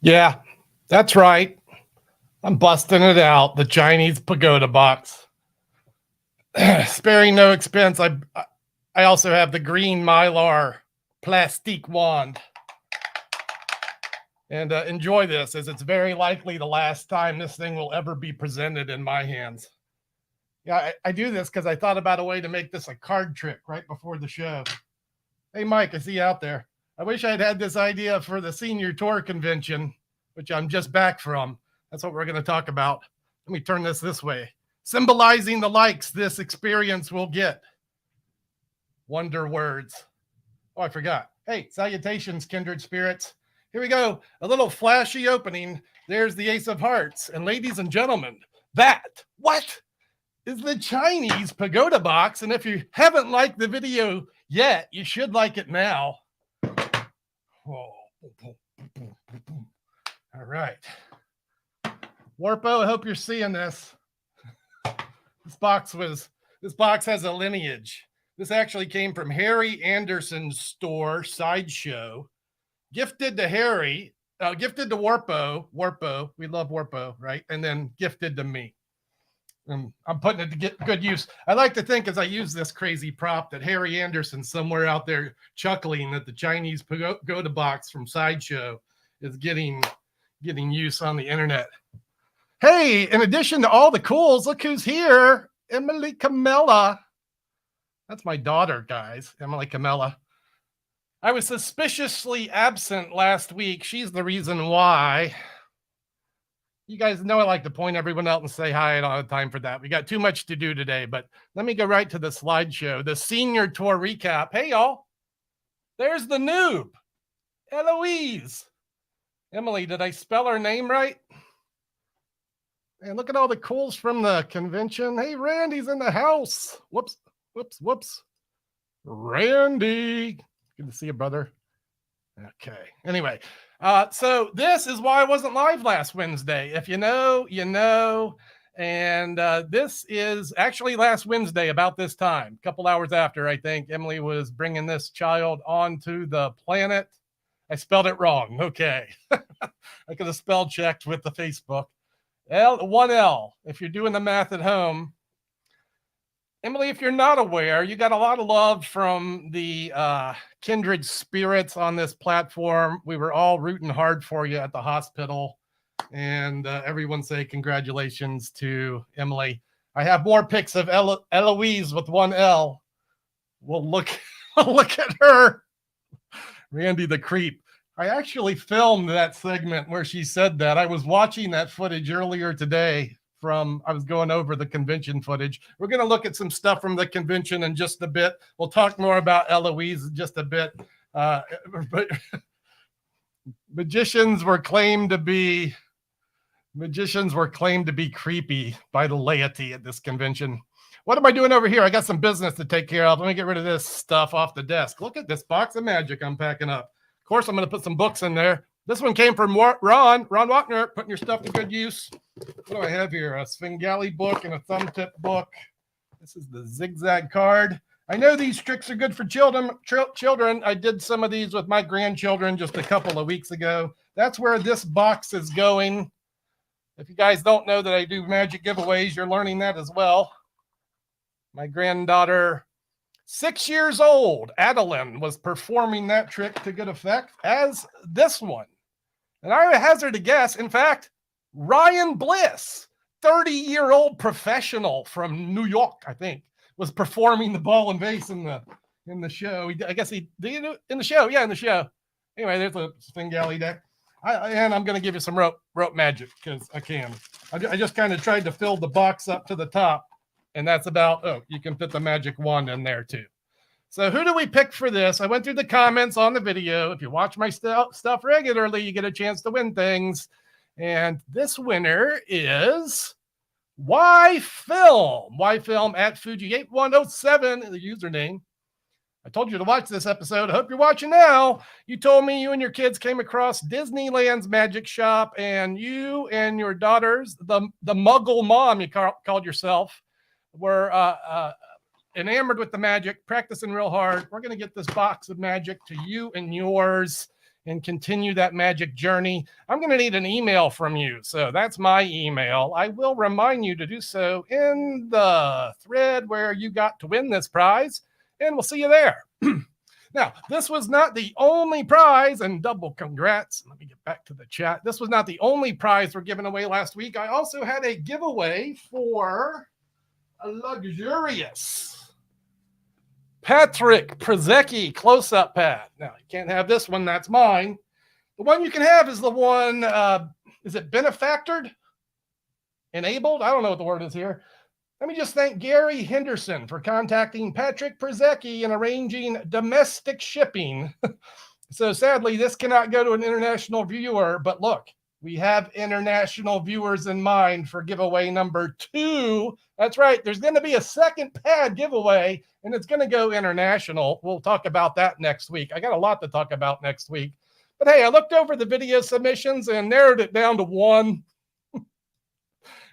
Yeah, that's right. I'm busting it out. The Chinese pagoda box. Sparing no expense, I also have the green Mylar plastique wand. And enjoy this, as it's very likely the last time this thing will ever be presented in my hands. Yeah, I do this because I thought about a way to make this a card trick right before the show. Hey, Mike, I see you out there. I wish I'd had this idea for the senior tour convention, which I'm just back from. That's what we're going to talk about. Let me turn this way. Symbolizing the likes this experience will get. Wonder words. Oh, I forgot. Hey, salutations, kindred spirits. Here we go. A little flashy opening. There's the Ace of Hearts. And ladies and gentlemen, what is the Chinese pagoda box? And if you haven't liked the video yet, you should like it now. Oh. All right. Warpo, I hope you're seeing this. This box has a lineage. This actually came from Harry Anderson's store, Sideshow. Gifted to Harry, gifted to Warpo. Warpo, we love Warpo, right? And then gifted to me. I'm putting it to get good use. I like to think as I use this crazy prop that Harry Anderson somewhere out there chuckling that the Chinese pagoda box from Sideshow is getting use on the internet. Hey, in addition to all the cools, look who's here. Emily Camella. That's my daughter, guys. Emily Camella. I was suspiciously absent last week. She's the reason why. You guys know I like to point everyone out and say hi. I don't have time for that. We got too much to do today, but let me go right to the slideshow. The senior tour recap. Hey, y'all. There's the noob, Eloise. Emily, did I spell her name right? And look at all the cools from the convention. Hey, Randy's in the house. Whoops. Randy. Good to see you, brother. Okay. Anyway, so this is why I wasn't live last Wednesday. If you know, you know. And this is actually last Wednesday about this time, a couple hours after, I think, Emily was bringing this child onto the planet. I spelled it wrong. Okay. I could have spell checked with the Facebook. One L. If you're doing the math at home. Emily, if you're not aware, you got a lot of love from the kindred spirits on this platform. We were all rooting hard for you at the hospital. And everyone say congratulations to Emily. I have more pics of Eloise with one L. We'll look at her. Randy the creep. I actually filmed that segment where she said that. I was watching that footage earlier today. I was going over the convention footage. We're going to look at some stuff from the convention in just a bit. We'll talk more about Eloise in just a bit. But magicians were claimed to be creepy by the laity at this convention. What am I doing over here? I got some business to take care of. Let me get rid of this stuff off the desk. Look at this box of magic I'm packing up. Of course, I'm going to put some books in there. This one came from Ron Wagner, putting your stuff to good use. What do I have here? A Svengali book and a thumb tip book. This is the zigzag card. I know these tricks are good for children. I did some of these with my grandchildren just a couple of weeks ago. That's where this box is going. If you guys don't know that I do magic giveaways, you're learning that as well. My granddaughter, 6 years old, Adeline, was performing that trick to good effect as this one. And I would hazard a guess, in fact, Ryan Bliss, 30-year-old professional from New York, I think, was performing the ball and vase in the show. I guess he did it in the show. Yeah, in the show. Anyway, there's a Svengali deck. And I'm going to give you some rope magic because I can. I just kind of tried to fill the box up to the top. And that's about, you can fit the magic wand in there too. So who do we pick for this? I went through the comments on the video. If you watch my stuff regularly, you get a chance to win things. And this winner is Why Film at Fuji8107, the username. I told you to watch this episode. I hope you're watching now. You told me you and your kids came across Disneyland's magic shop, and you and your daughters, the Muggle mom you called yourself, were enamored with the magic, practicing real hard. We're going to get this box of magic to you and yours. and continue that magic journey, I'm going to need an email from you. So that's my email. I will remind you to do so in the thread where you got to win this prize, and we'll see you there. Now, this was not the only prize, and double congrats. Let me get back to the chat. This was not the only prize we're giving away last week. I also had a giveaway for a luxurious Patrick Przecki close-up pad. Now, you can't have this one. That's mine. The one you can have is the one, is it benefactored? Enabled? I don't know what the word is here. Let me just thank Gary Henderson for contacting Patrick Przecki and arranging domestic shipping. So sadly, this cannot go to an international viewer, but look, we have international viewers in mind for giveaway number 2. That's right. There's going to be a second pad giveaway, and it's going to go international. We'll talk about that next week. I got a lot to talk about next week. But hey, I looked over the video submissions and narrowed it down to 1.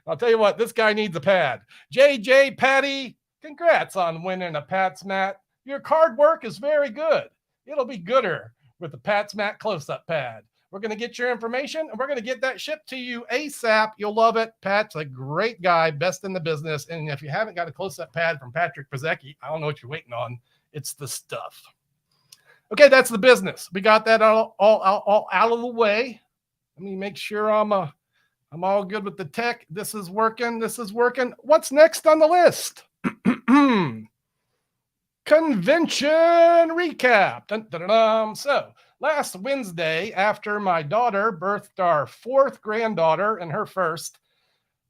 I'll tell you what, this guy needs a pad. JJ Patty, congrats on winning a Pat's Mat. Your card work is very good. It'll be gooder with the Pat's Mat close-up pad. We're going to get your information, and we're going to get that shipped to you ASAP. You'll love it. Pat's a great guy, best in the business. And if you haven't got a close-up pad from Patrick Przecki, I don't know what you're waiting on. It's the stuff. Okay, that's the business. We got that all out of the way. Let me make sure I'm all good with the tech. This is working. This is working. What's next on the list? Convention recap. Dun, dun, dun, dun. So last Wednesday, after my daughter birthed our 4th granddaughter and her first,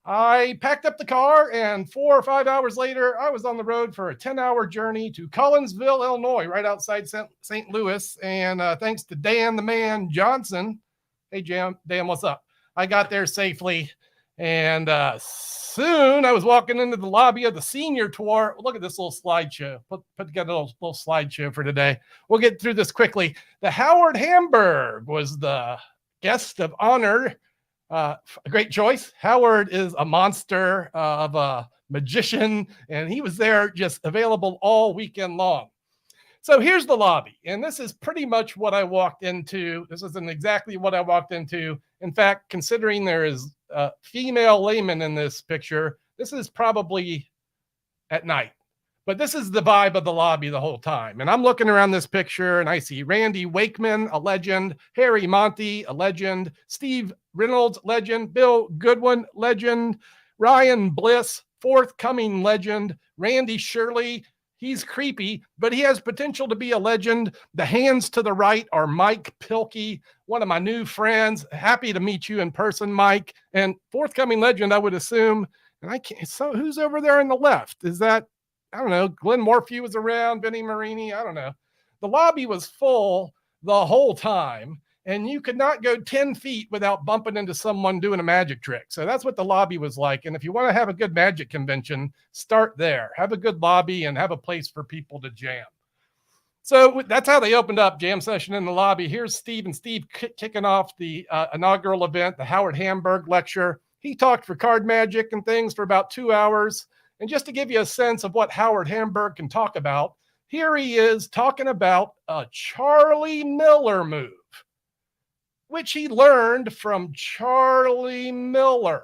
I packed up the car, and 4 or 5 hours later, I was on the road for a 10-hour journey to Collinsville, Illinois, right outside St. Louis. And thanks to Dan the Man Johnson. Hey, Dan, what's up? I got there safely, and soon I was walking into the lobby of the senior tour. Look at this little slideshow. Put together a little slideshow for today. We'll get through this quickly. The Howard Hamburg was the guest of honor. A great choice. Howard is a monster of a magician, and he was there just available all weekend long. So here's the lobby, and this is pretty much what I walked into. This isn't exactly what I walked into. In fact, considering there is a female layman in this picture, this is probably at night. But this is the vibe of the lobby the whole time. And I'm looking around this picture, and I see Randy Wakeman, a legend, Harry Monty, a legend, Steve Reynolds, legend, Bill Goodwin, legend, Ryan Bliss, forthcoming legend, Randy Shirley. He's creepy, but he has potential to be a legend. The hands to the right are Mike Pilkey, one of my new friends. Happy to meet you in person, Mike. And forthcoming legend, I would assume. And I can't. So who's over there on the left? Is that, I don't know, Glenn Morphew was around, Benny Marini? I don't know. The lobby was full the whole time, and you could not go 10 feet without bumping into someone doing a magic trick. So that's what the lobby was like. And if you want to have a good magic convention, start there. Have a good lobby and have a place for people to jam. So that's how they opened up jam session in the lobby. Here's Steve, and Steve kicking off the inaugural event, the Howard Hamburg lecture. He talked for card magic and things for about 2 hours. And just to give you a sense of what Howard Hamburg can talk about, here he is talking about a Charlie Miller move, which he learned from Charlie Miller.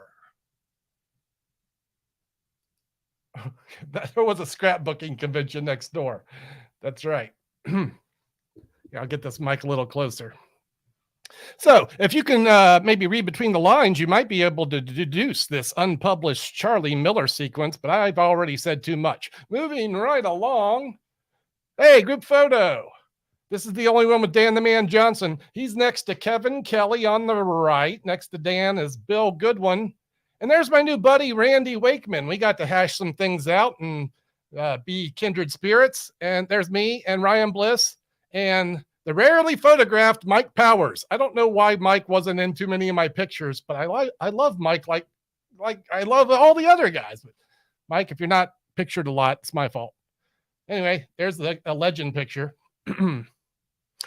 There was a scrapbooking convention next door. That's right. Yeah, I'll get this mic a little closer. So if you can maybe read between the lines, you might be able to deduce this unpublished Charlie Miller sequence, but I've already said too much. Moving right along. Hey, group photo. This is the only one with Dan the Man Johnson. He's next to Kevin Kelly on the right. Next to Dan is Bill Goodwin. And there's my new buddy, Randy Wakeman. We got to hash some things out and be kindred spirits. And there's me and Ryan Bliss and the rarely photographed Mike Powers. I don't know why Mike wasn't in too many of my pictures, but I love Mike like I love all the other guys. But Mike, if you're not pictured a lot, it's my fault. Anyway, there's a legend picture.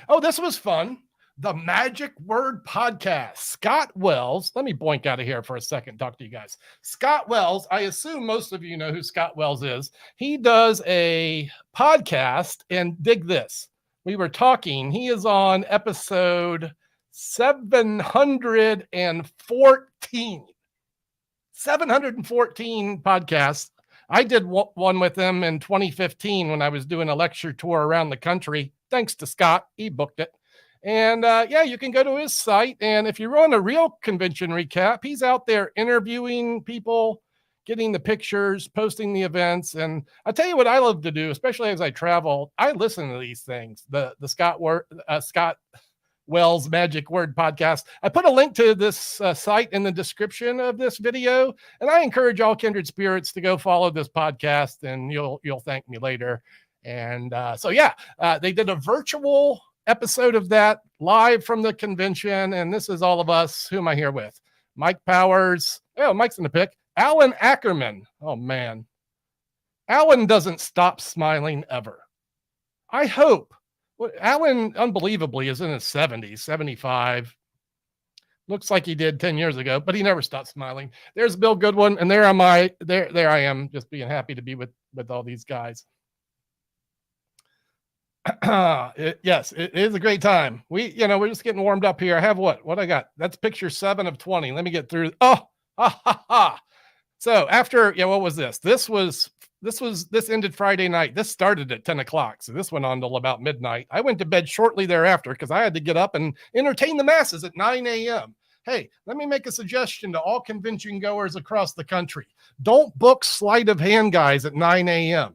Oh, this was fun. The Magic Word Podcast. Scott Wells. Let me boink out of here for a second, talk to you guys. Scott Wells, I assume most of you know who Scott Wells is. He does a podcast, and dig this, we were talking. He is on episode 714. 714 podcasts. I did one with him in 2015 when I was doing a lecture tour around the country. Thanks to Scott. He booked it. And yeah, you can go to his site. And if you run a real convention recap, he's out there interviewing people, getting the pictures, posting the events. And I tell you what I love to do, especially as I travel, I listen to these things. The Scott Wells Magic Word podcast. I put a link to this site in the description of this video, and I encourage all kindred spirits to go follow this podcast, and you'll thank me later. And so yeah, they did a virtual episode of that live from the convention, and this is all of us. Who am I here with? Mike Powers. Oh, Mike's in the pic. Alan Ackerman. Oh man, Alan doesn't stop smiling ever. I hope. Alan, unbelievably, is in his 70s, 75. Looks like he did 10 years ago, but he never stopped smiling. There's Bill Goodwin, and there I am, just being happy to be with all these guys. Yes, it is a great time. We're just getting warmed up here. I have what I got? That's picture 7 of 20. Let me get through. Oh, ha, ha, ha. So after, what was this? This ended Friday night. This started at 10 o'clock. So this went on till about midnight. I went to bed shortly thereafter because I had to get up and entertain the masses at 9 a.m. Hey, let me make a suggestion to all convention goers across the country. Don't book sleight of hand guys at 9 a.m.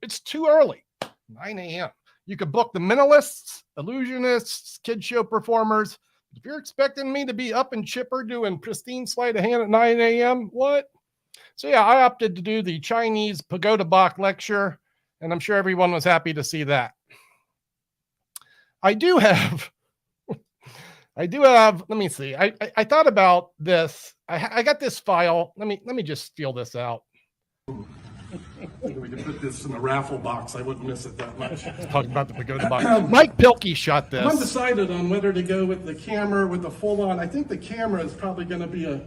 It's too early. 9 a.m. You could book the mentalists, illusionists, kid show performers. If you're expecting me to be up and chipper doing pristine sleight of hand at 9 a.m., what? So yeah, I opted to do the Chinese pagoda box lecture, and I'm sure everyone was happy to see that. I do have, let me see. I thought about this. I got this file. Let me just feel this out. We can put this in the raffle box. I wouldn't miss it that much. Talking about the pagoda box. Mike Pilkey shot this. I'm undecided on whether to go with the camera, with the full on. I think the camera is probably going to be a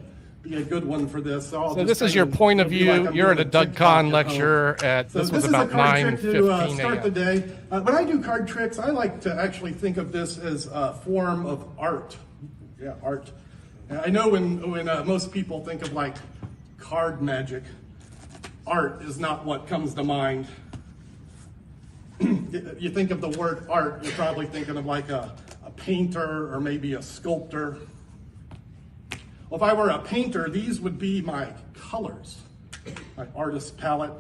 good one for this. So this is your point of view. Like you're at a Doug Kahn lecture this was about 9:15 a.m. Start the day. When I do card tricks, I like to actually think of this as a form of art. Yeah, art. I know when most people think of like card magic, art is not what comes to mind. You think of the word art, you're probably thinking of like a painter or maybe a sculptor. Well, if I were a painter, these would be my colors, my artist palette.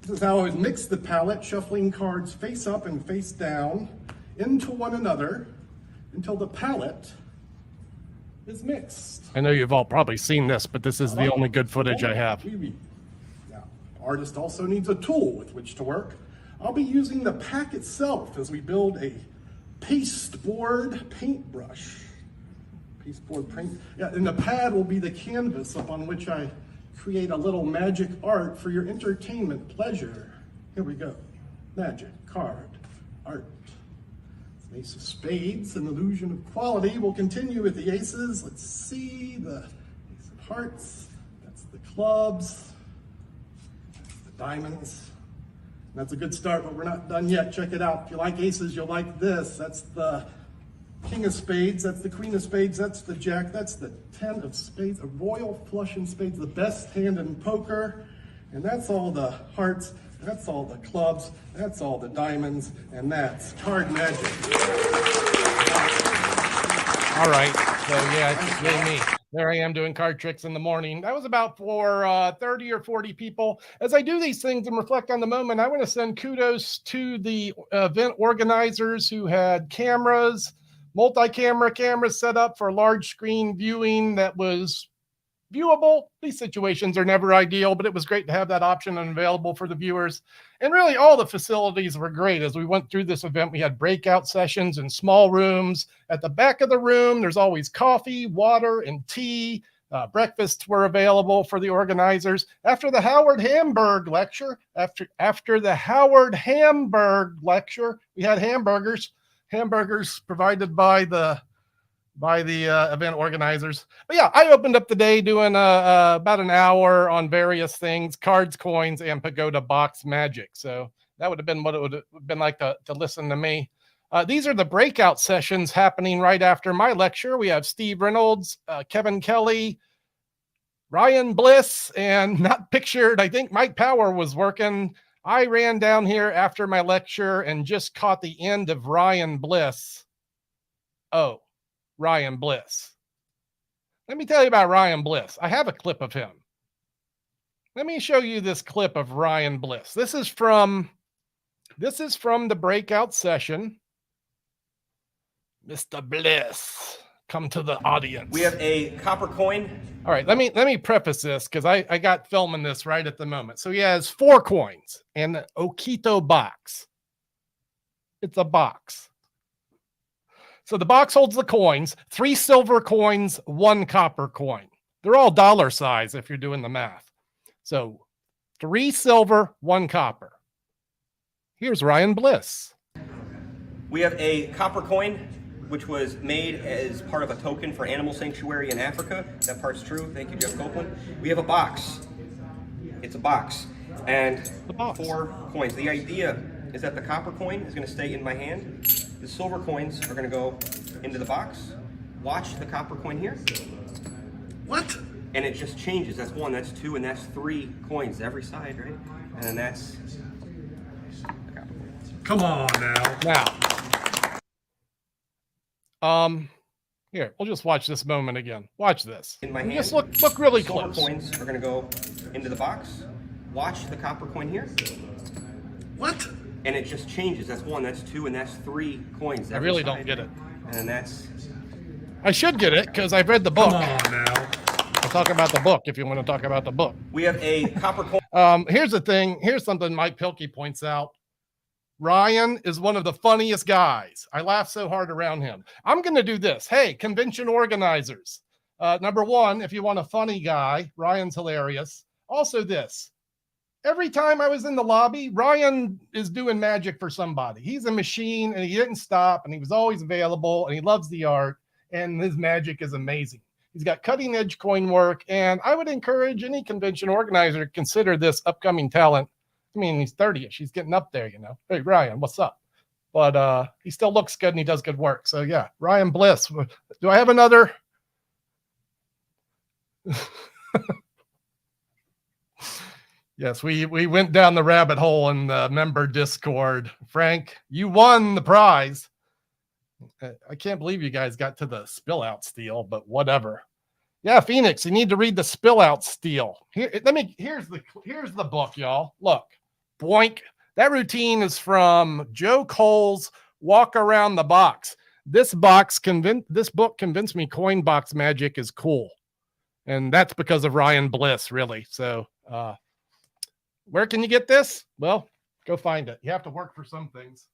This is how I would mix the palette, shuffling cards face up and face down into one another until the palette is mixed. I know you've all probably seen this, but this is the only good footage I have. Now, artist also needs a tool with which to work. I'll be using the pack itself as we build a pasteboard paintbrush. Pasteboard paint. Yeah, and the pad will be the canvas upon which I create a little magic art for your entertainment pleasure. Here we go. Magic card art. Ace of spades, an illusion of quality. We'll continue with the aces. Let's see, the ace of hearts. That's the clubs. That's the diamonds. That's a good start, but we're not done yet. Check it out. If you like aces, you'll like this. That's the king of spades. That's the queen of spades. That's the jack. That's the 10 of spades. A royal flush in spades, the best hand in poker. And that's all the hearts. That's all the clubs, that's all the diamonds, and that's card magic. All right, so yeah, it's really me. There I am doing card tricks in the morning. That was about for 30 or 40 people. As I do these things and reflect on the moment, I want to send kudos to the event organizers who had cameras, multi-camera cameras set up for large screen viewing that was viewable. These situations are never ideal, but it was great to have that option available for the viewers. And really all the facilities were great. As we went through this event, we had breakout sessions in small rooms. At the back of the room, there's always coffee, water, and tea. Breakfasts were available for the organizers. After the Howard Hamburg lecture, we had hamburgers provided by the event organizers. But yeah, I opened up the day doing about an hour on various things, cards, coins, and pagoda box magic. So that would have been what it would have been like to listen to me. These are the breakout sessions happening right after my lecture. We have Steve Reynolds, Kevin Kelly, Ryan Bliss, and not pictured, I think Mike Power was working. I ran down here after my lecture and just caught the end of Ryan Bliss. Oh, Ryan Bliss. Let me tell you about Ryan Bliss. I have a clip of him. Let me show you this clip of Ryan Bliss. This is from the breakout session. Mr. Bliss, come to the audience. We have a copper coin. All right, let me preface this because I got filming this right at the moment. So he has 4 coins and an Okito box. It's a box. So the box holds the coins, 3 silver coins, 1 copper coin. They're all dollar size if you're doing the math. So 3 silver, 1 copper. Here's Ryan Bliss. We have a copper coin, which was made as part of a token for Animal Sanctuary in Africa. That part's true. Thank you, Jeff Copeland. We have a box. It's a box. And 4 coins. The idea is that the copper coin is going to stay in my hand. The silver coins are going to go into the box. Watch the copper coin here. What? And it just changes. That's 1, that's 2, and that's 3 coins every side, right? And then that's the copper coin. Come on now. Here, we'll just watch this moment again. Watch this. In my hand. Just look really close. Silver coins are going to go into the box. Watch the copper coin here. What? And it just changes. That's 1, that's 2, and that's 3 coins. I really don't get it. And then that's... I should get it because I've read the book. Come on now. I'll talk about the book if you want to talk about the book. We have a copper coin. Here's the thing. Here's something Mike Pilkey points out. Ryan is one of the funniest guys. I laugh so hard around him. I'm going to do this. Hey, convention organizers. Number 1, if you want a funny guy, Ryan's hilarious. Also this. Every time I was in the lobby, Ryan is doing magic for somebody. He's a machine and he didn't stop and he was always available and he loves the art and his magic is amazing. He's got cutting edge coin work and I would encourage any convention organizer to consider this upcoming talent. I mean, he's 30ish. He's getting up there, you know. Hey, Ryan, what's up? But he still looks good and he does good work. So yeah, Ryan Bliss. Do I have another? Yes, we went down the rabbit hole in the member Discord. Frank, you won the prize. I can't believe you guys got to the spill out steal, but whatever. Yeah, Phoenix, you need to read the spill out steal. Here's the book, y'all. Look, boink. That routine is from Joe Cole's Walk Around the Box. This book convinced me coin box magic is cool. And that's because of Ryan Bliss, really. So, where can you get this? Well, go find it. You have to work for some things.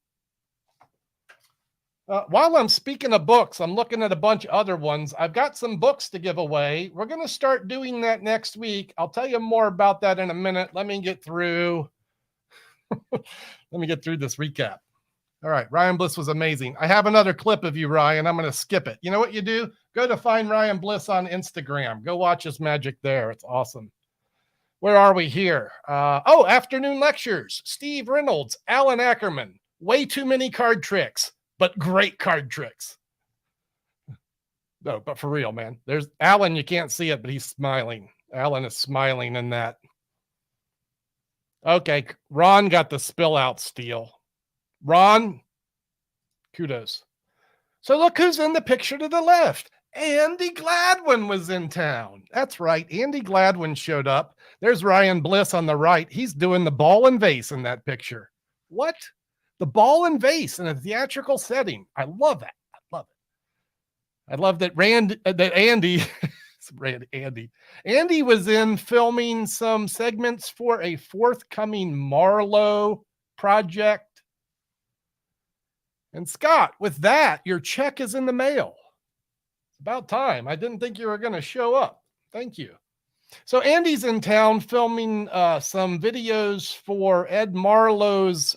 While I'm speaking of books, I'm looking at a bunch of other ones. I've got some books to give away. We're going to start doing that next week. I'll tell you more about that in a minute. Let me get through. Let me get through this recap. All right. Ryan Bliss was amazing. I have another clip of you, Ryan. I'm going to skip it. You know what you do? Go to Find Ryan Bliss on Instagram. Go watch his magic there. It's awesome. Where are we here? Afternoon lectures. Steve Reynolds, Alan Ackerman. Way too many card tricks, but great card tricks. No, but for real, man. There's Alan. You can't see it, but he's smiling. Alan is smiling in that. Okay, Ron got the spill out steal. Ron, kudos. So look who's in the picture to the left. Andy Gladwin was in town. That's right. Andy Gladwin showed up. There's Ryan Bliss on the right. He's doing the ball and vase in that picture. What? The ball and vase in a theatrical setting. I love that. I love it. I love that Andy was in filming some segments for a forthcoming Marlo project. And Scott, with that, your check is in the mail. It's about time. I didn't think you were going to show up. Thank you. So Andy's in town filming some videos for Ed Marlo's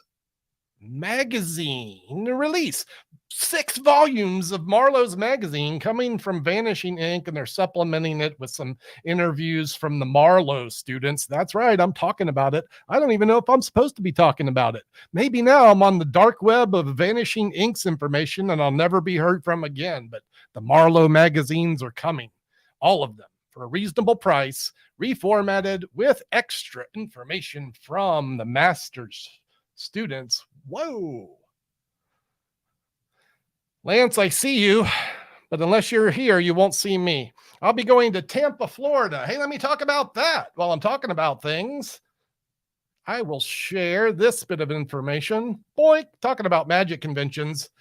magazine release. 6 volumes of Marlo's magazine coming from Vanishing Ink, and they're supplementing it with some interviews from the Marlo students. That's right, I'm talking about it. I don't even know if I'm supposed to be talking about it. Maybe now I'm on the dark web of Vanishing Ink's information and I'll never be heard from again, but the Marlo magazines are coming, all of them, for a reasonable price, reformatted with extra information from the master's students. Whoa. Lance, I see you, but unless you're here, you won't see me. I'll be going to Tampa, Florida. Hey, let me talk about that. While I'm talking about things, I will share this bit of information. Boy, talking about magic conventions.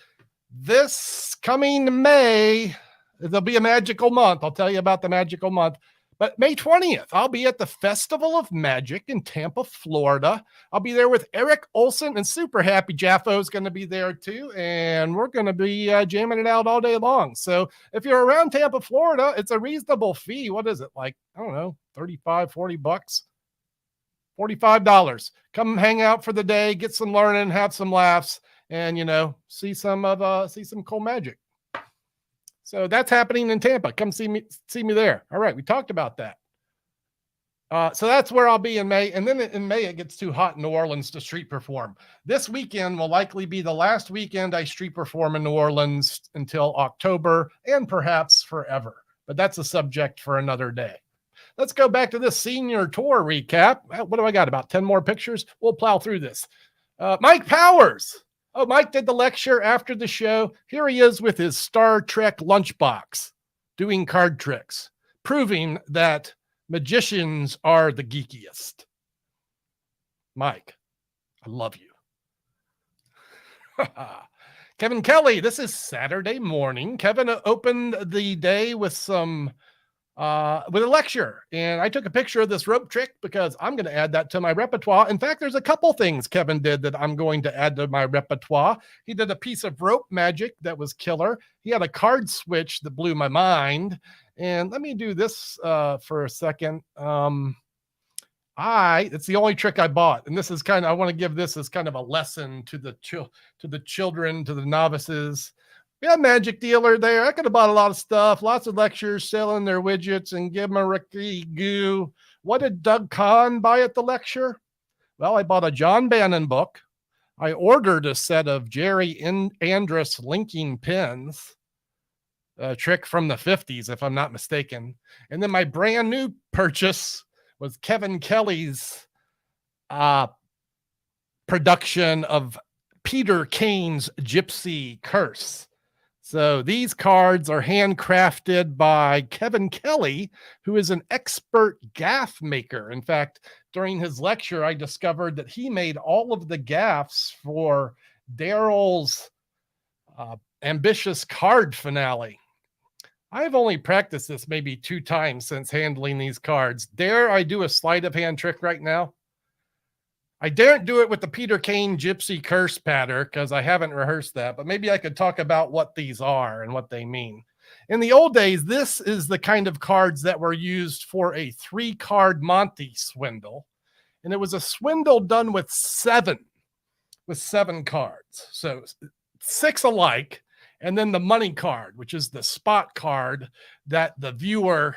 This coming May, there'll be a magical month. I'll tell you about the magical month. But May 20th, I'll be at the Festival of Magic in Tampa, Florida. I'll be there with Eric Olson, and super happy Jaffo's going to be there too. And we're going to be jamming it out all day long. So if you're around Tampa, Florida, it's a reasonable fee. What is it? Like, I don't know, 35, 40 bucks, $45. Come hang out for the day, get some learning, have some laughs, and, see some cool magic. So that's happening in Tampa. Come see me there. All right, we talked about that. So that's where I'll be in May. And then in May, it gets too hot in New Orleans to street perform. This weekend will likely be the last weekend I street perform in New Orleans until October and perhaps forever. But that's a subject for another day. Let's go back to this senior tour recap. What do I got? About 10 more pictures? We'll plow through this. Mike Powers. Oh, Mike did the lecture after the show. Here he is with his Star Trek lunchbox doing card tricks, proving that magicians are the geekiest. Mike, I love you. Kevin Kelly, this is Saturday morning. Kevin opened the day with a lecture, and I took a picture of this rope trick because I'm going to add that to my repertoire. In fact, there's a couple things Kevin did that I'm going to add to my repertoire. He did a piece of rope magic that was killer. He had a card switch that blew my mind. And let me do this for a second. It's the only trick I bought, and this is I want to give this as kind of a lesson to the children, to the novices. We had a magic dealer there. I could have bought a lot of stuff, lots of lectures selling their widgets and give them a Ricky goo. What did Doug Kahn buy at the lecture? Well, I bought a John Bannon book. I ordered a set of Jerry Andrus linking pins, a trick from the 50s, if I'm not mistaken. And then my brand new purchase was Kevin Kelly's production of Peter Kane's Gypsy Curse. So these cards are handcrafted by Kevin Kelly, who is an expert gaff maker. In fact, during his lecture, I discovered that he made all of the gaffs for Daryl's ambitious card finale. I've only practiced this maybe 2 times since handling these cards. Dare I do a sleight of hand trick right now? I daren't do it with the Peter Kane Gypsy Curse pattern because I haven't rehearsed that, but maybe I could talk about what these are and what they mean. In the old days, this is the kind of cards that were used for a 3-card Monte swindle. And it was a swindle done with 7 cards. So 6 alike. And then the money card, which is the spot card that the viewer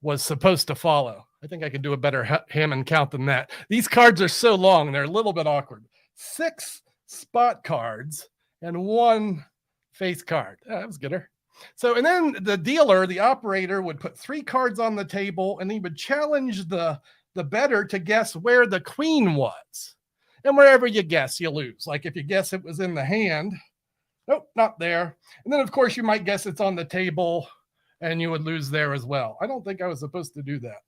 was supposed to follow. I think I could do a better Hammond count than that. These cards are so long, they're a little bit awkward. 6 spot cards and 1 face card. That was gooder. So, and then the dealer, the operator, would put 3 cards on the table, and he would challenge the bettor to guess where the queen was. And wherever you guess, you lose. Like if you guess it was in the hand, nope, not there. And then, of course, you might guess it's on the table, and you would lose there as well. I don't think I was supposed to do that.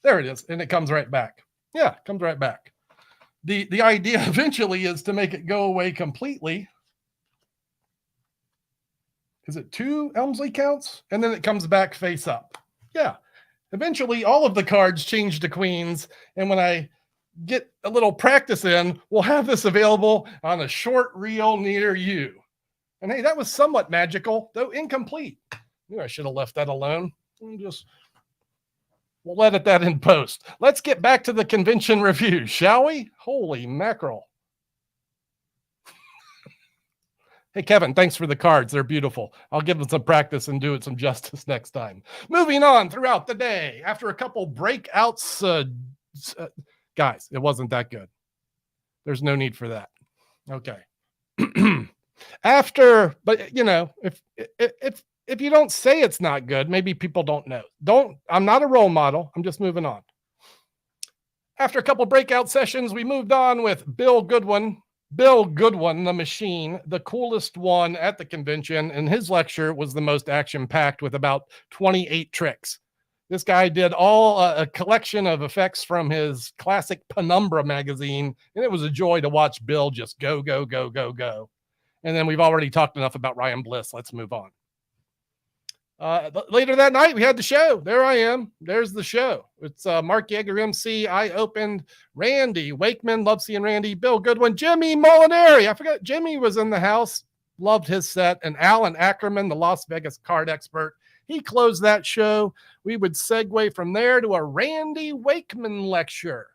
There it is, and it comes right back. Yeah, it comes right back. The idea eventually is to make it go away completely. Is it 2 Elmsley counts? And then it comes back face up. Yeah. Eventually, all of the cards change to queens, and when I get a little practice in, we'll have this available on a short reel near you. And hey, that was somewhat magical, though incomplete. I should have left that alone. We'll edit that in post. Let's get back to the convention review, shall we? Holy mackerel. Hey, Kevin, thanks for the cards. They're beautiful. I'll give them some practice and do it some justice next time. Moving on throughout the day. After a couple breakouts, guys, it wasn't that good. There's no need for that. Okay. But you know, if you don't say it's not good, maybe people don't know. I'm not a role model. I'm just moving on. After a couple breakout sessions, we moved on with Bill Goodwin, the machine, the coolest one at the convention, and his lecture was the most action-packed with about 28 tricks. This guy did a collection of effects from his classic Penumbra magazine, and it was a joy to watch Bill just go, go, go, go, go. And then we've already talked enough about Ryan Bliss. Let's move on. Later that night, we had the show. There I am. There's the show. It's Mark Yeager, MC. I opened. Randy Wakeman. Love seeing Randy. Bill Goodwin. Jimmy Molinari. I forgot Jimmy was in the house. Loved his set. And Alan Ackerman, the Las Vegas card expert. He closed that show. We would segue from there to a Randy Wakeman lecture.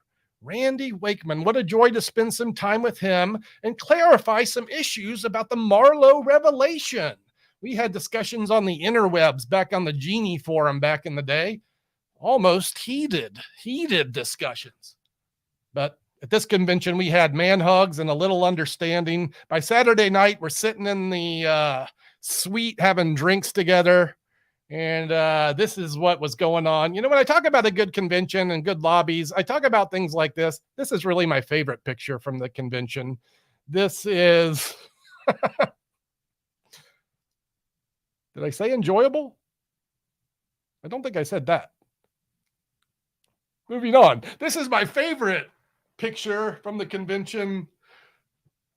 Randy Wakeman. What a joy to spend some time with him and clarify some issues about the Marlo revelation. We had discussions on the interwebs back on the Genie forum back in the day. Almost heated discussions. But at this convention, we had man hugs and a little understanding. By Saturday night, we're sitting in the suite having drinks together. And this is what was going on. You know, when I talk about a good convention and good lobbies, I talk about things like this. This is really my favorite picture from the convention. This is... Did I say enjoyable? I don't think I said that. Moving on. This is my favorite picture from the convention.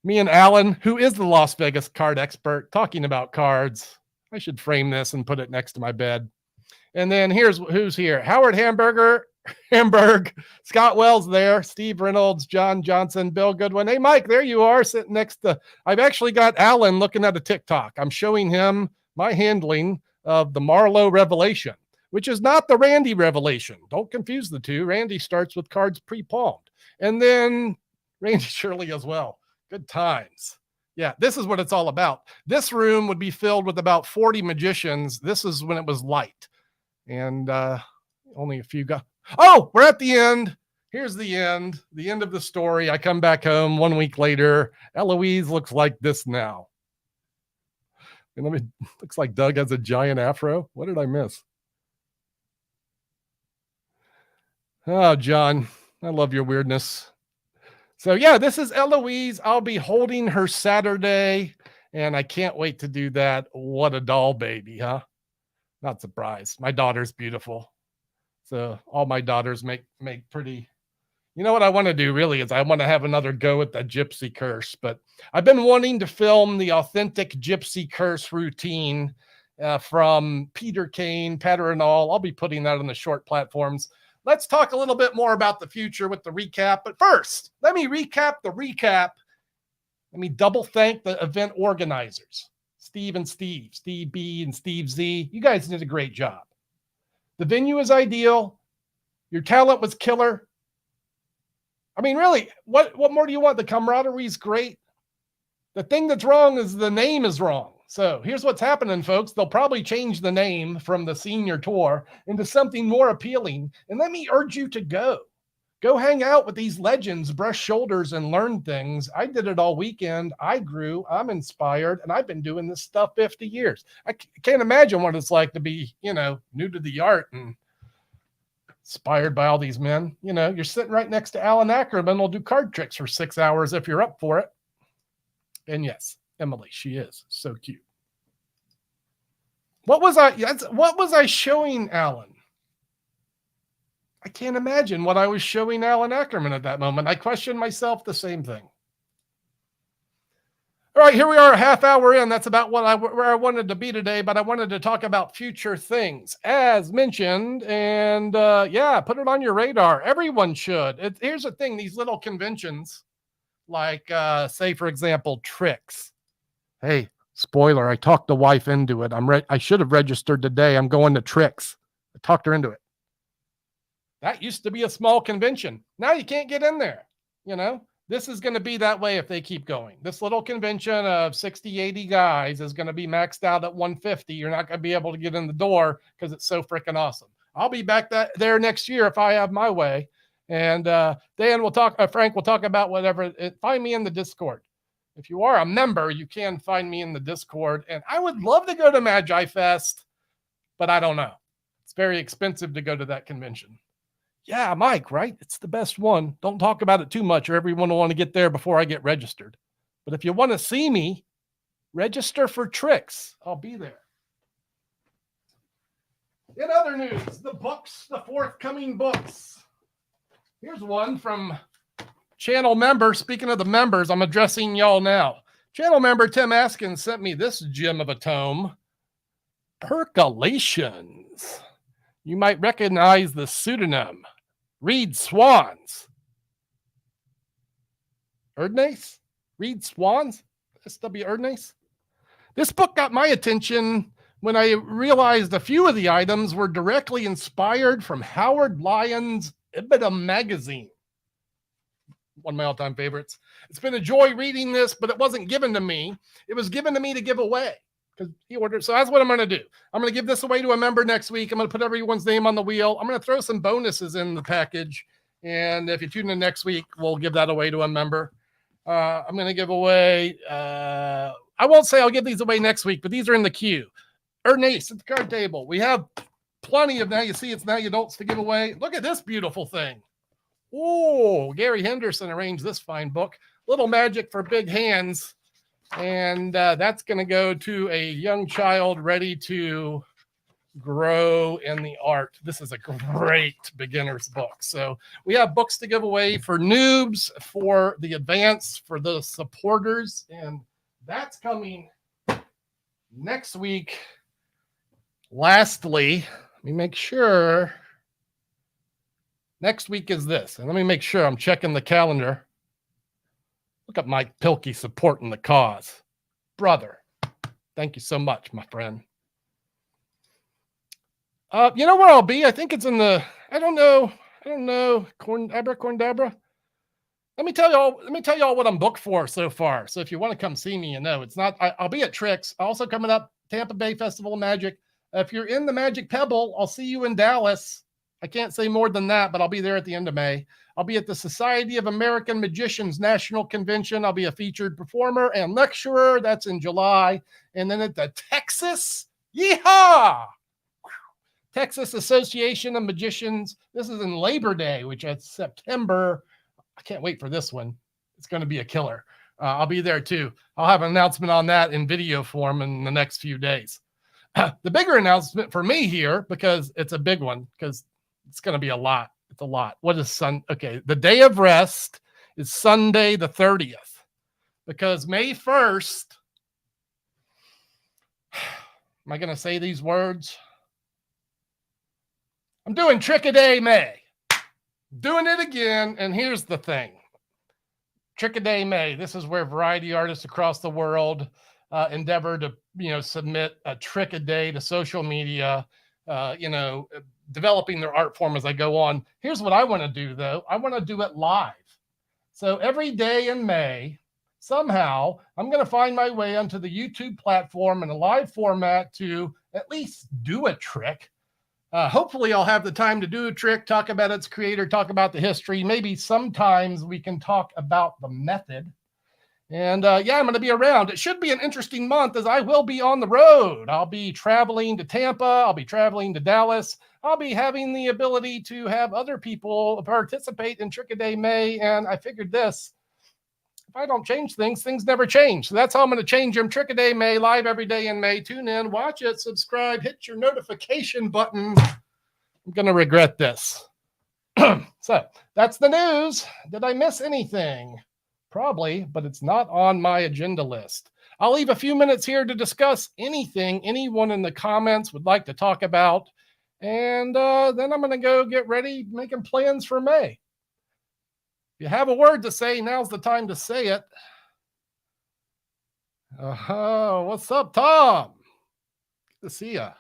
Me and Alan, who is the Las Vegas card expert, talking about cards. I should frame this and put it next to my bed. And then here's who's here. Howard Hamburg, Scott Wells there, Steve Reynolds, John Johnson, Bill Goodwin. Hey, Mike, there you are sitting next to... I've actually got Alan looking at a TikTok. I'm showing him my handling of the Marlo revelation, which is not the Randy revelation. Don't confuse the two. Randy starts with cards pre-palmed. And then Randy Shirley as well. Good times. Yeah, this is what it's all about. This room would be filled with about 40 magicians. This is when it was light. And only a few got... Oh, we're at the end. Here's the end of the story. I come back home 1 week later. Eloise looks like this now. And looks like Doug has a giant afro. What did I miss? Oh, John, I love your weirdness. So yeah, this is Eloise. I'll be holding her Saturday, and I can't wait to do that. What a doll baby, huh? Not surprised. My daughter's beautiful. So all my daughters make pretty... You know what I want to do really is I want to have another go at the gypsy curse, but I've been wanting to film the authentic gypsy curse routine from Peter Kane, Patter and all. I'll be putting that on the short platforms. Let's talk a little bit more about the future with the recap. But first, let me recap the recap. Let me double thank the event organizers, Steve B and Steve Z. You guys did a great job. The venue is ideal. Your talent was killer. I mean, really, what more do you want? The camaraderie is great. The thing that's wrong is the name is wrong. So here's what's happening, folks. They'll probably change the name from the senior tour into something more appealing. And let me urge you to go. Go hang out with these legends, brush shoulders, and learn things. I did it all weekend. I grew. I'm inspired. And I've been doing this stuff 50 years. I can't imagine what it's like to be, new to the art and inspired by all these men. You're sitting right next to Alan Ackerman. We'll do card tricks for 6 hours if you're up for it. And yes, Emily, she is so cute. What was I showing Alan? I can't imagine what I was showing Alan Ackerman at that moment. I questioned myself the same thing. All right, here we are a half hour in. That's about where I wanted to be today, but I wanted to talk about future things, as mentioned. And put it on your radar. Everyone should. Here's the thing. These little conventions, like, say, for example, tricks. Hey, spoiler, I talked the wife into it. I should have registered today. I'm going to tricks. I talked her into it. That used to be a small convention. Now you can't get in there, This is going to be that way if they keep going. This little convention of 60, 80 guys is going to be maxed out at 150. You're not going to be able to get in the door because it's so freaking awesome. I'll be back there next year if I have my way. And Dan will talk, Frank will talk about whatever. Find me in the Discord. If you are a member, you can find me in the Discord. And I would love to go to Magi Fest, but I don't know. It's very expensive to go to that convention. Yeah, Mike, right? It's the best one. Don't talk about it too much or everyone will want to get there before I get registered. But if you want to see me, register for tricks. I'll be there. In other news, the books, the forthcoming books. Here's one from channel member. Speaking of the members, I'm addressing y'all now. Channel member Tim Askins sent me this gem of a tome, Percolations. You might recognize the pseudonym, Reed Swans. Erdnace? Reed Swans? S.W. Erdnace? This book got my attention when I realized a few of the items were directly inspired from Howard Lyon's Ibidem magazine. One of my all-time favorites. It's been a joy reading this, but it wasn't given to me. It was given to me to give away because he ordered. So that's what I'm going to do. I'm going to give this away to a member next week. I'm going to put everyone's name on the wheel. I'm going to throw some bonuses in the package. And if you tune in next week, we'll give that away to a member. I'm going to give away, I won't say I'll give these away next week, but these are in the queue. Ernest at the card table. We have plenty of Now You See It's Now You Don'ts to give away. Look at this beautiful thing. Oh, Gary Henderson arranged this fine book, Little Magic for Big Hands. And that's going to go to a young child ready to grow in the art. This is a great beginner's book. So we have books to give away for noobs, for the advanced, for the supporters. And that's coming next week. Lastly, let me make sure. Next week is this. And let me make sure I'm checking the calendar. Look at Mike Pilkey supporting the cause. Brother, thank you so much, my friend. You know where I'll be? I think it's in the, I don't know. Corndabra. Let me tell y'all what I'm booked for so far. So if you want to come see me, you know, it's not, I'll be at Tricks. Also coming up, Tampa Bay Festival of Magic. If you're in the Magic Pebble, I'll see you in Dallas. I can't say more than that, but I'll be there at the end of May. I'll be at the Society of American Magicians National Convention. I'll be a featured performer and lecturer. That's in July. And then at the Texas Association of Magicians. This is in Labor Day, which is September. I can't wait for this one. It's going to be a killer. I'll be there too. I'll have an announcement on that in video form in the next few days. The bigger announcement for me here, because it's a big one, because it's going to be a lot. It's a lot. What is Okay, the day of rest is Sunday the 30th, because May 1st, am I going to say these words? I'm doing Trick-a-Day May. Doing it again, and here's the thing. Trick-a-Day May, this is where variety artists across the world endeavor to, submit a trick a day to social media, developing their art form as I go on. Here's what I want to do, though. I want to do it live. So every day in May, somehow, I'm going to find my way onto the YouTube platform in a live format to at least do a trick. Hopefully, I'll have the time to do a trick, talk about its creator, talk about the history. Maybe sometimes we can talk about the method. And I'm going to be around. It should be an interesting month as I will be on the road. I'll be traveling to Tampa. I'll be traveling to Dallas. I'll be having the ability to have other people participate in Trick-a-Day May. And I figured this, if I don't change things, things never change. So that's how I'm going to change them. Trick-a-Day May, live every day in May. Tune in, watch it, subscribe, hit your notification button. I'm going to regret this. So that's the news. Did I miss anything? Probably, but it's not on my agenda list. I'll leave a few minutes here to discuss anything anyone in the comments would like to talk about. And then I'm going to go get ready making plans for May. If you have a word to say, now's the time to say it. What's up, Tom? Good to see ya.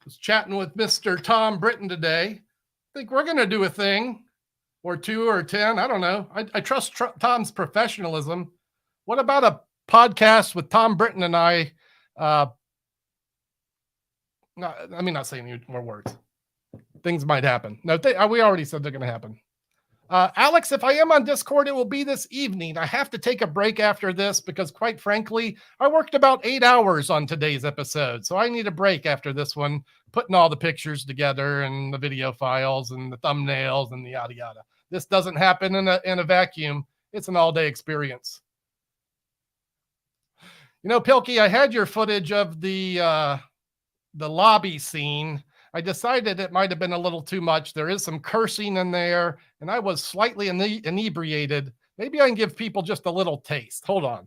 Was chatting with Mr. Tom Britton today. I think we're going to do a thing. or 2 or 10. I don't know. I trust Tom's professionalism. What about a podcast with Tom Britton and I? Let me not say any more words. Things might happen. No, we already said they're going to happen. Alex, if I am on Discord, it will be this evening. I have to take a break after this because, quite frankly, I worked about 8 hours on today's episode. So I need a break after this one, putting all the pictures together and the video files and the thumbnails and the yada yada. This doesn't happen in a vacuum. It's an all-day experience. You know, Pilkey, I had your footage of the lobby scene. I decided it might have been a little too much. There is some cursing in there, and I was slightly inebriated. Maybe I can give people just a little taste. Hold on.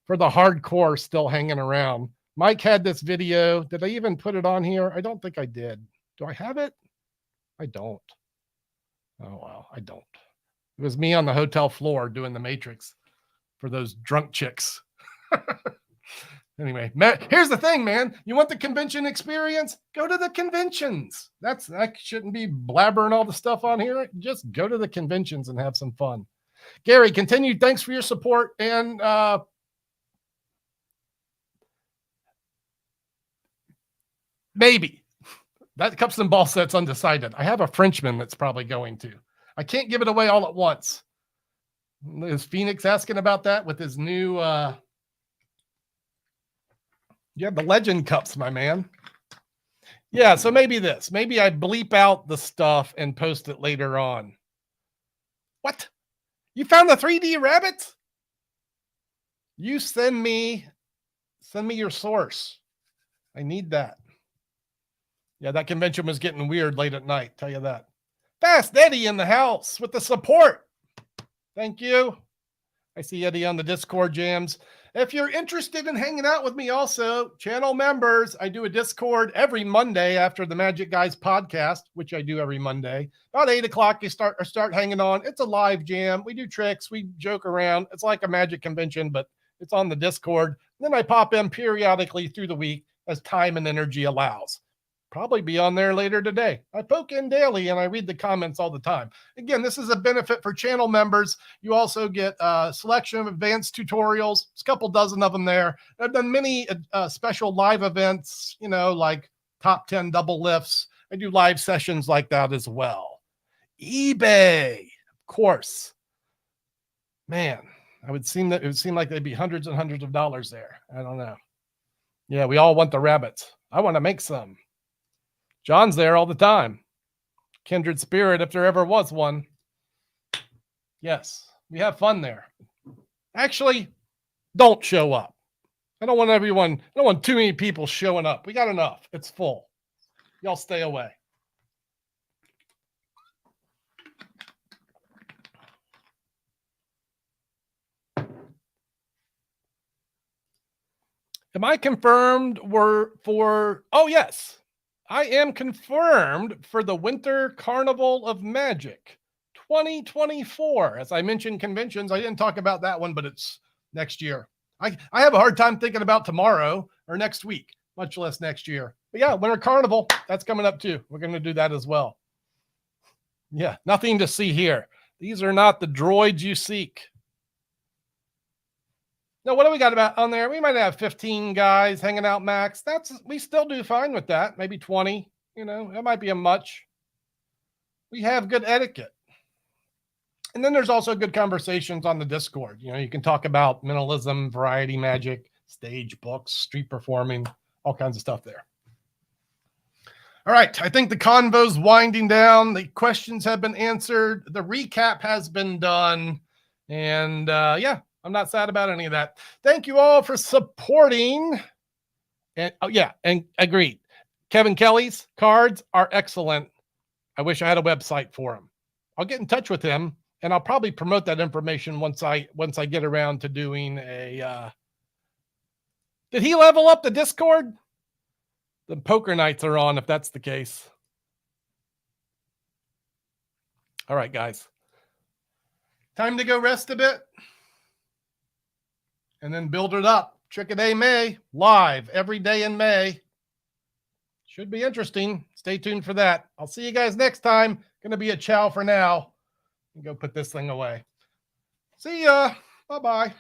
For the hardcore still hanging around. Mike had this video. Did I even put it on here? I don't think I did. Do I have it? I don't. Oh, well, I don't. It was me on the hotel floor doing the Matrix for those drunk chicks. Anyway, here's the thing, man. You want the convention experience? Go to the conventions. I shouldn't be blabbering all the stuff on here. Just go to the conventions and have some fun. Gary, continue. Thanks for your support. And maybe that cups and ball set's undecided. I have a Frenchman that's probably going to. I can't give it away all at once. Is Phoenix asking about that with his new you have the legend cups, my man. Yeah, so maybe this. Maybe I bleep out the stuff and post it later on. What? You found the 3D rabbits? You send me your source. I need that. Yeah, that convention was getting weird late at night, tell you that. Fast Eddie in the house with the support. Thank you. I see Eddie on the Discord jams. If you're interested in hanging out with me also, channel members, I do a Discord every Monday after the Magic Guys podcast, which I do every Monday. About 8 o'clock, you start hanging on. It's a live jam. We do tricks. We joke around. It's like a magic convention, but it's on the Discord. Then I pop in periodically through the week as time and energy allows. Probably be on there later today. I poke in daily and I read the comments all the time. Again, this is a benefit for channel members. You also get a selection of advanced tutorials. There's a couple dozen of them there. I've done many special live events, like top 10 double lifts. I do live sessions like that as well. eBay, of course. Man, it would seem like there'd be hundreds and hundreds of dollars there. I don't know. Yeah, we all want the rabbits. I want to make some. John's there all the time. Kindred spirit, if there ever was one. Yes, we have fun there. Actually, don't show up. I don't want too many people showing up. We got enough. It's full. Y'all stay away. Am I confirmed oh yes. I am confirmed for the Winter Carnival of Magic 2024. As I mentioned conventions, I didn't talk about that one, but it's next year. I have a hard time thinking about tomorrow or next week, much less next year. But yeah, Winter Carnival, that's coming up too. We're going to do that as well. Yeah, nothing to see here. These are not the droids you seek. Now, what do we got about on there? We might have 15 guys hanging out max. We still do fine with that. Maybe 20, it might be a much. We have good etiquette. And then there's also good conversations on the Discord. You can talk about minimalism, variety magic, stage books, street performing, all kinds of stuff there. All right. I think the convo's winding down. The questions have been answered. The recap has been done. And yeah. I'm not sad about any of that. Thank you all for supporting. And and agreed. Kevin Kelly's cards are excellent. I wish I had a website for him. I'll get in touch with him and I'll probably promote that information once I get around to doing a Did he level up the Discord? The poker nights are on if that's the case. All right, guys. Time to go rest a bit. And then build it up. Trick-a-Day May, live every day in May. Should be interesting. Stay tuned for that. I'll see you guys next time. Going to be a ciao for now. Go put this thing away. See ya. Bye-bye.